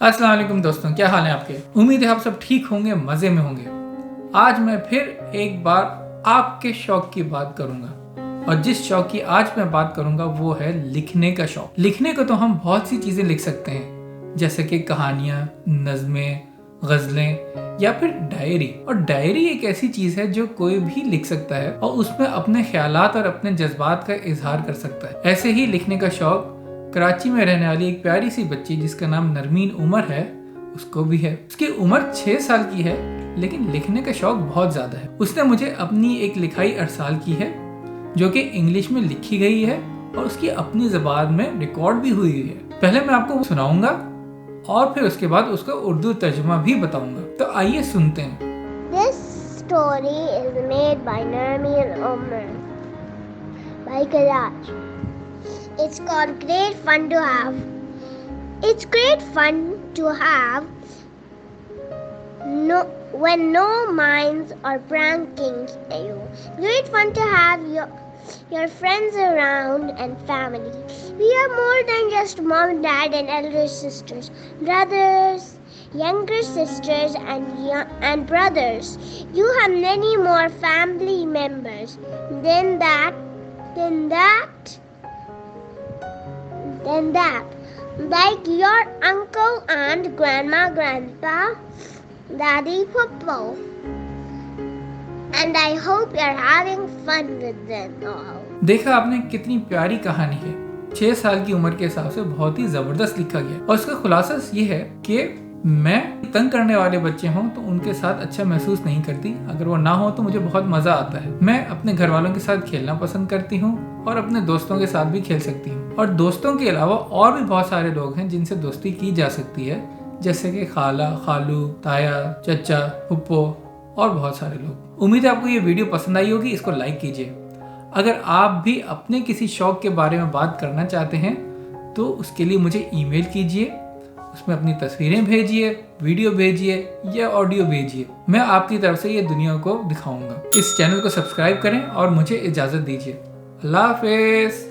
अस्सलाम वालेकुम दोस्तों, क्या हाल है आपके। उम्मीद है आप सब ठीक होंगे, मजे में होंगे। आज मैं फिर एक बार आपके शौक की बात करूंगा और जिस शौक की आज मैं बात करूंगा वो है लिखने का शौक। लिखने को तो हम बहुत सी चीजें लिख सकते हैं, जैसे कि कहानियां, नज़में, गजलें या फिर डायरी। और डायरी एक ऐसी चीज है जो कोई भी लिख सकता है और उसमें अपने ख्यालात और अपने जज्बात का इजहार कर सकता है। ऐसे ही लिखने का शौक कराची में रहने वाली एक प्यारी सी बच्ची जिसका नाम नरमीन उमर है, उसको भी है। उसकी उम्र 6 साल की है, लेकिन लिखने का शौक बहुत ज्यादा है। उसने मुझे अपनी एक लिखाई अरसाल की है जो कि इंग्लिश में लिखी गई है और उसकी अपनी ज़बान में रिकॉर्ड भी हुई है। पहले मैं आपको सुनाऊंगा और फिर उसके बाद उसका उर्दू तर्जुमा भी बताऊंगा। तो आइए सुनते हैं। This story is made by Nermeen Umar by Karaj. It's called Great Fun to Have. It's great fun to have when no minds are pranking you. Great fun to have your friends around and family. We are more than just mom, dad, and elder sisters, brothers, younger sisters, and brothers. You have many more family members than that. Like your uncle, aunt, grandma, grandpa, daddy, papa. And I hope you're having fun with them all. देखा आपने, कितनी प्यारी कहानी है। 6 साल की उम्र के हिसाब से बहुत ही जबरदस्त लिखा गया और उसका खुलासा ये है कि मैं तंग करने वाले बच्चे हों तो उनके साथ अच्छा महसूस नहीं करती, अगर वो ना हो तो मुझे बहुत मजा आता है। मैं अपने घर वालों के साथ खेलना पसंद करती हूँ और अपने दोस्तों के साथ भी खेल सकती हूँ। और दोस्तों के अलावा और भी बहुत सारे लोग हैं जिनसे दोस्ती की जा सकती है, जैसे कि खाला, खालू, ताया, चचा, फुप्पो और बहुत सारे लोग। उम्मीद है आपको ये वीडियो पसंद आई होगी। इसको लाइक कीजिए। अगर आप भी अपने किसी शौक के बारे में बात करना चाहते हैं तो उसके लिए मुझे ईमेल कीजिए, उसमें अपनी तस्वीरें भेजिए, वीडियो भेजिए या ऑडियो भेजिए। मैं आपकी तरफ से ये दुनिया को दिखाऊंगा। इस चैनल को सब्सक्राइब करें और मुझे इजाजत दीजिए। अल्लाह हाफिज़।